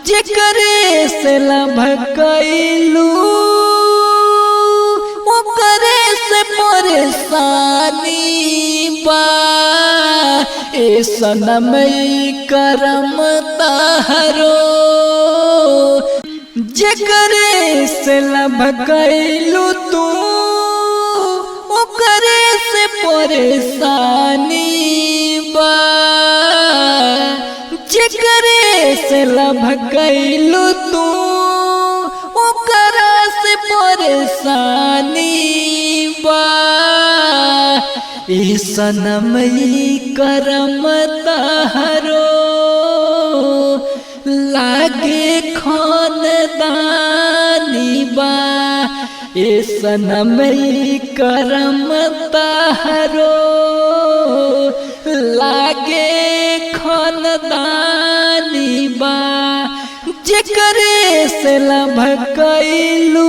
जेकरे से लभकैलू ओकरे से परेशानी बा। ए सनम करम तारो जेकरे से लभकैलू तू ओकरे से परेशानी बा। जेकरे से लभकैलू तू ओकरा से परेशानी बा। ए सनम करम तारो लागे खानदानी बा। ए सनम करम तारो लागे खानदानी बा। जेकरे से लभकैलू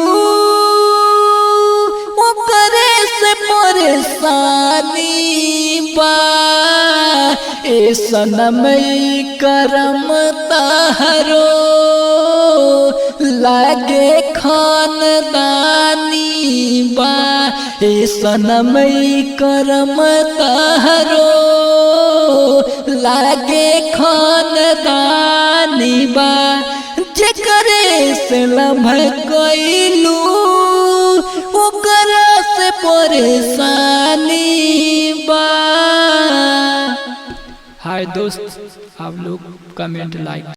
ओकरे से परेशानी बा। ए सनम करम तारो लागे खानदानी बा। ए सनम करम तारो लागे खानदानी बा। जेकरे से लभकैलू ओकरा से परेशानी बा। हाय दोस्त, आप लोग कमेंट लाइक